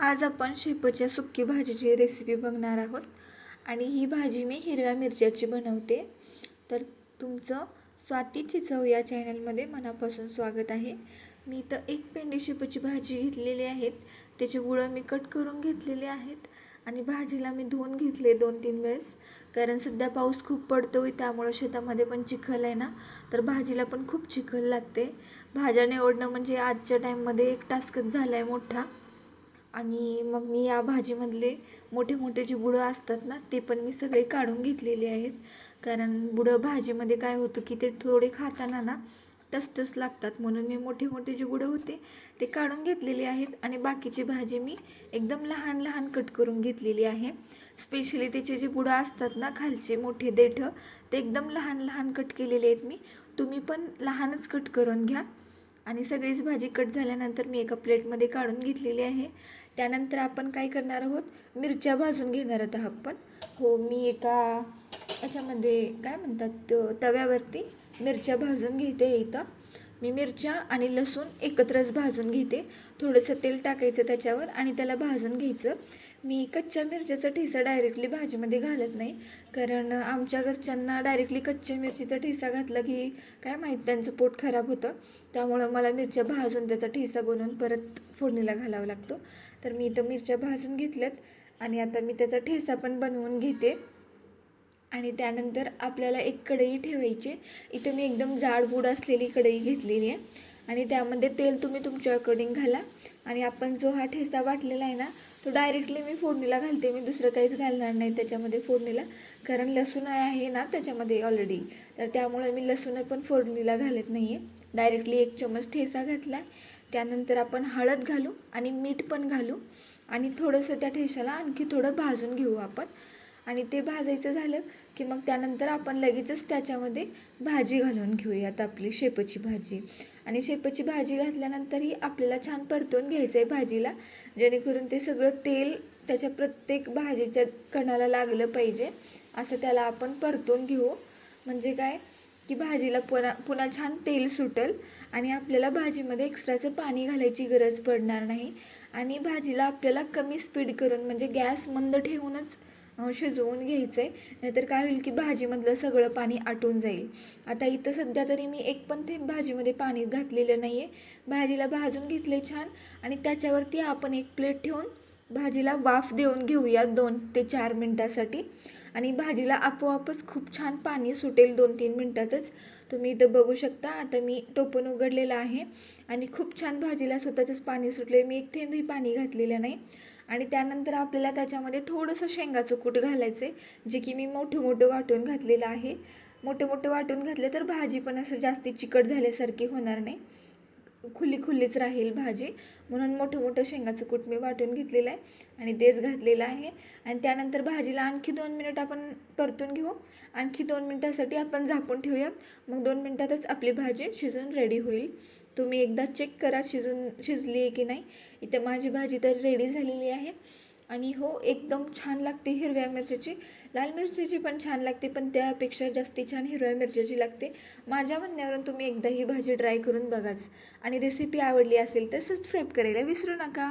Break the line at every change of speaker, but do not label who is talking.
आज आपण शेपूच्या सुकी भाजीची रेसिपी बघणार आहोत आणि ही भाजी मी हिरव्या मिरच्याची बनवते. तर तुमचं स्वातीची चव या चॅनलमध्ये मनापासून स्वागत आहे. मी तर एक पेंडी शेपूची भाजी घेतलेली आहेत. त्याचे गुळं मी कट करून घेतलेले आहेत आणि भाजीला मी धुवून घेतले 2-3 वेळेस, कारण सध्या पाऊस खूप पडतोय त्यामुळे शेतामध्ये पण चिखल आहे ना, तर भाजीला पण खूप चिखल लागते. भाज्या निवडणं म्हणजे आजच्या टाईममध्ये एक टास्कच झाला आहे मोठा. आणि मग मी या भाजीमधले मोठे मोठे जे बुडं असतात ना, ते पण मी सगळे काढून घेतलेले आहेत. कारण बुडं भाजीमध्ये काय होतं की ते थोडे खाताना ना टसटस लागतात, म्हणून मी मोठे मोठे जे बुडं होते ते काढून घेतलेले आहेत. आणि बाकीची भाजी मी एकदम लहान लहान कट करून घेतलेली आहे. स्पेशली त्याचे जे बुडं असतात ना खालचे मोठे देठं, ते एकदम लहान लहान कट केलेले आहेत मी. तुम्ही पण लहानच कट करून घ्या. आणि सगळीच भाजी कट झाल्यानंतर मी एका प्लेटमध्ये काढून घेतलेली आहे. त्यानंतर आपण काय करणार आहोत, मिरच्या भाजून घेणार आहोत आपण. हो, मी एका याच्यामध्ये काय म्हणतात तव्यावरती मिरच्या भाजून घेते. इथं मी मिरच्या आणि लसूण एकत्रच भाजून घेते. थोडंसं तेल टाकायचं त्याच्यावर आणि त्याला भाजून घ्यायचं. मी कच्च्या मिरच्याचा ठेचा डायरेक्टली भाजीमध्ये घालत नाही, कारण आमच्या घरच्यांना डायरेक्टली कच्च्या मिरचीचा ठेचा घातला की काय माहीत त्यांचं पोट खराब होतं. त्यामुळं मला मिरच्या भाजून त्याचा ठेचा बनवून परत फोडणीला घालावा लागतो. तर मी इथं मिरच्या भाजून घेतल्यात आणि आता मी त्याचा ठेचा पण बनवून घेते. आणि त्यानंतर आपल्याला एक कढई ठेवायची. इथं मी एकदम जाडबूड असलेली कढई घेतलेली आहे आणि त्यामध्ये तेल तुम्ही तुमच्या अकॉर्डिंग घाला. आणि आपण जो हा ठेचा वाटलेला आहे ना, तो डायरेक्टली मी फोडणीला घालते. मी दुसरं काहीच घालणार नाही त्याच्यामध्ये फोडणीला, कारण लसूण आहे ना त्याच्यामध्ये ऑलरेडी, तर त्यामुळे मी लसूण पण फोडणीला घालत नाही आहे. डायरेक्टली 1 चम्मच ठेचा घातला. त्यानंतर आपण हळद घालू आणि मीठ पण घालू आणि थोडंसं त्या ठेच्याला आणखी थोडं भाजून घेऊ आपण. आणि ते भाजायचं झालं की मग त्यानंतर आपण लगेचच त्याच्यामध्ये भाजी घालून घेऊयात, आपली शेपूची भाजी. आणि शेपूची भाजी घातल्यानंतरही आपल्याला छान परतून घ्यायचं आहे भाजीला, जेणेकरून ते सगळं तेल त्याच्या प्रत्येक भाजीच्या कणाला लागलं पाहिजे, असं त्याला आपण परतून घेऊ. म्हणजे काय की भाजीला पुन्हा छान तेल सुटेल आणि आपल्याला भाजीमध्ये एक्स्ट्राचं पाणी घालायची गरज पडणार नाही. आणि भाजीला आपल्याला कमी स्पीड करून म्हणजे गॅस मंद ठेवूनच शिजवून घ्यायचं आहे, नाहीतर काय होईल की भाजीमधलं सगळं पाणी आटून जाईल. आता इथं सध्या तरी मी एक पण थेंब भाजीमध्ये पाणी घातलेलं नाही आहे. भाजीला भाजून घेतले छान आणि त्याच्यावरती आपण एक प्लेट ठेवून भाजीला वाफ देऊन घेऊया 2 ते 4 मिनटासाठी. आणि भाजीला आपोआपच खूप छान पाणी सुटेल 2-3 मिनटातच. तुम्ही इथं बघू शकता, आता मी टोपण उघडलेलं आहे आणि खूप छान भाजीला स्वतःचंच पाणी सुटले. मी एक थेंबही पाणी घातलेलं नाही. आणि त्यानंतर आपल्याला त्याच्यामध्ये थोडंसं शेंगाचं कूट घालायचं आहे, जे की मी मोठं मोठं वाटून घातलेलं आहे. मोठं मोठं वाटून घातले तर भाजी पण असं जास्ती चिकट झाल्यासारखी होणार नाही, खुली खुलीच राहील भाजी. म्हणून मोठं मोठं शेंगाचं कूट मी वाटून घेतलेलं आहे आणि तेच घातलेलं आहे. आणि त्यानंतर भाजीला आणखी 2 मिनिट आपण परतून घेऊ. आणखी 2 मिनटासाठी आपण झाकून ठेवूयात. मग 2 मिनटातच आपली भाजी शिजून रेडी होईल. तुम्ही एकदा चेक करा शिजली आहे की नाही. इथे माझी भाजी तर रेडी झालेली आहे. आणि हो, एकदम छान लागते हिरव्या मिरच्याची. लाल मिरच्याची पण छान लागते, पण त्यापेक्षा जास्ती छान हिरव्या मिरच्याची लागते. माझ्या म्हणण्यावरून तुम्ही एकदा ही भाजी ट्राय करून बघाच. आणि रेसिपी आवडली असेल तर सबस्क्राईब करायला विसरू नका.